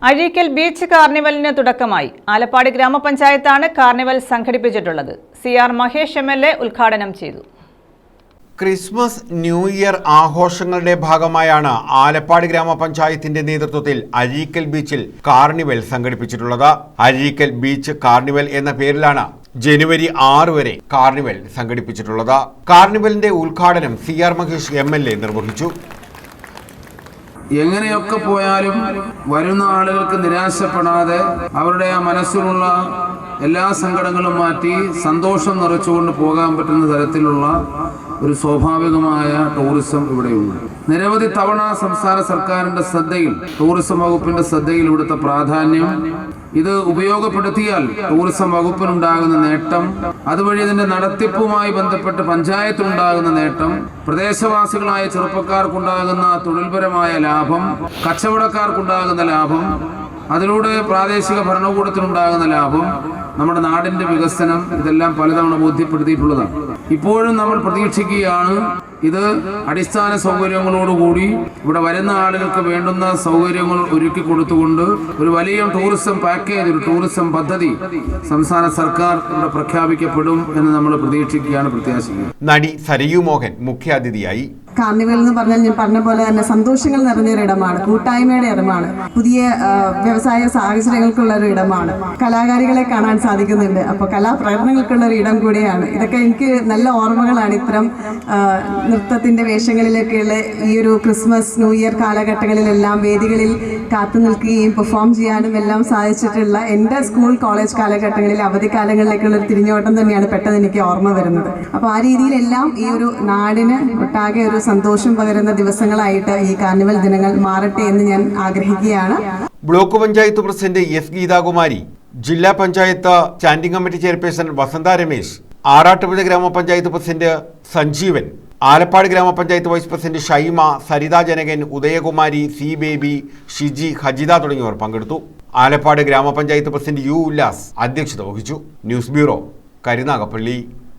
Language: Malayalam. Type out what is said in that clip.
അഴീക്കൽ ബീച്ച് കാർണിവലിന് തുടക്കമായി. ആലപ്പാട് ഗ്രാമപഞ്ചായത്താണ് കാർണിവൽ സംഘടിപ്പിച്ചിട്ടുള്ളത്. CR മഹേഷ് MLA ഉദ്ഘാടനം ചെയ്തു. ക്രിസ്മസ് ന്യൂ ഇയർ ആഘോഷങ്ങളുടെ ഭാഗമായാണ് ആലപ്പാട് ഗ്രാമപഞ്ചായത്തിന്റെ നേതൃത്വത്തിൽ അഴീക്കൽ ബീച്ചിൽ കാർണിവൽ സംഘടിപ്പിച്ചിട്ടുള്ളത്. അഴീക്കൽ ബീച്ച് കാർണിവൽ എന്ന പേരിലാണ് ജനുവരി 6 വരെ കാർണിവൽ സംഘടിപ്പിച്ചിട്ടുള്ളത്. കാർണിവലിന്റെ ഉദ്ഘാടനം CR മഹേഷ് MLA നിർവഹിച്ചു. എങ്ങനെയൊക്കെ പോയാലും വരുന്ന ആളുകൾക്ക് നിരാശപ്പെടാതെ അവരുടെ ആ മനസ്സിലുള്ള എല്ലാ സങ്കടങ്ങളും മാറ്റി സന്തോഷം നിറച്ചുകൊണ്ട് പോകാൻ പറ്റുന്ന തരത്തിലുള്ള ഒരു സ്വാഭാവികമായ ടൂറിസം ഇവിടെയുണ്ട്. നിരവധി തവണ സംസ്ഥാന സർക്കാരിന്റെ ശ്രദ്ധയിൽ, ടൂറിസം വകുപ്പിന്റെ ശ്രദ്ധയിൽ ഇവിടുത്തെ പ്രാധാന്യം, ഇത് ഉപയോഗപ്പെടുത്തിയാൽ ടൂറിസം വകുപ്പിനുണ്ടാകുന്ന നേട്ടം, അതുവഴി ഇതിന്റെ നടത്തിപ്പുമായി ബന്ധപ്പെട്ട് പഞ്ചായത്തിനുണ്ടാകുന്ന നേട്ടം, പ്രദേശവാസികളായ ചെറുപ്പക്കാർക്കുണ്ടാകുന്ന തൊഴിൽപരമായ ലാഭം, കച്ചവടക്കാർക്കുണ്ടാകുന്ന ലാഭം, അതിലൂടെ പ്രാദേശിക ഭരണകൂടത്തിനുണ്ടാകുന്ന ലാഭം, നമ്മുടെ നാടിന്റെ വികസനം, ഇതെല്ലാം പലതവണ ബോധ്യപ്പെടുത്തിയിട്ടുള്ളതാണ്. ഇപ്പോഴും നമ്മൾ പ്രതീക്ഷിക്കുകയാണ് ഇത് അടിസ്ഥാന സൗകര്യങ്ങളോടുകൂടി ഇവിടെ വരുന്ന ആളുകൾക്ക് വേണ്ടുന്ന സൗകര്യങ്ങൾ ഒരുക്കി കൊടുത്തുകൊണ്ട് ഒരു വലിയ ടൂറിസം പാക്കേജ്, ഒരു ടൂറിസം പദ്ധതി സംസ്ഥാന സർക്കാർ ഇവിടെ പ്രഖ്യാപിക്കപ്പെടും എന്ന് നമ്മൾ പ്രതീക്ഷിക്കുകയാണ്, പ്രത്യാശിക്കുന്നത്. നടി സരയു മോഹൻ മുഖ്യാതിഥിയായി. കാർണിവൽ എന്ന് പറഞ്ഞാൽ ഞാൻ പറഞ്ഞ പോലെ തന്നെ സന്തോഷങ്ങൾ നിറഞ്ഞൊരിടമാണ്, കൂട്ടായ്മയുടെ ഇടമാണ്, പുതിയ വ്യവസായ സാഹചര്യങ്ങൾക്കുള്ള ഒരു ഇടമാണ്, കലാകാരികളെ കാണാൻ സാധിക്കുന്നുണ്ട്. അപ്പോൾ കലാപ്രകടനങ്ങൾക്കുള്ള ഒരു ഇടം കൂടിയാണ്. ഇതൊക്കെ എനിക്ക് നല്ല ഓർമ്മകളാണ്. ഇത്തരം നൃത്തത്തിന്റെ വേഷങ്ങളിലൊക്കെയുള്ള ഈ ഒരു ക്രിസ്മസ് ന്യൂ ഇയർ കാലഘട്ടങ്ങളിലെല്ലാം വേദികളിൽ കാത്തു നിൽക്കുകയും പെർഫോം ചെയ്യാനും എല്ലാം സാധിച്ചിട്ടുള്ള എൻ്റെ സ്കൂൾ കോളേജ് കാലഘട്ടങ്ങളിൽ അവധിക്കാലങ്ങളിലേക്കുള്ള ഒരു തിരിഞ്ഞോട്ടം തന്നെയാണ് പെട്ടെന്ന് എനിക്ക് ഓർമ്മ വരുന്നത്. അപ്പോൾ ആ രീതിയിലെല്ലാം ഈ ഒരു നാടിന് ഒട്ടാകെ ഒരു സന്തോഷം പകരുന്ന ദിവസങ്ങളായിട്ട് ഈ കാർണിവൽ ദിനങ്ങൾ മാറട്ടെ എന്ന് ഞാൻ ആഗ്രഹിക്കുകയാണ്. Block panchayat president S Geethakumari, ജില്ലാ പഞ്ചായത്ത് സ്റ്റാൻഡിംഗ് കമ്മിറ്റി ചെയർപേഴ്സൺ വസന്ത രമേശ്, ആറാട്ടുപുഴ ഗ്രാമപഞ്ചായത്ത് പ്രസിഡന്റ് സഞ്ജീവൻ, ആലപ്പാട് ഗ്രാമപഞ്ചായത്ത് വൈസ് പ്രസിഡന്റ് ഷൈമ, സരിത ജനകൻ, ഉദയകുമാരി, C ബേബി, ഷിജി, ഹജിത തുടങ്ങിയവർ പങ്കെടുത്തു. ആലപ്പാട് ഗ്രാമപഞ്ചായത്ത് പ്രസിഡന്റ് U ഉല്ലാസ് അധ്യക്ഷത വഹിച്ചു. News bureau, Karunagappally.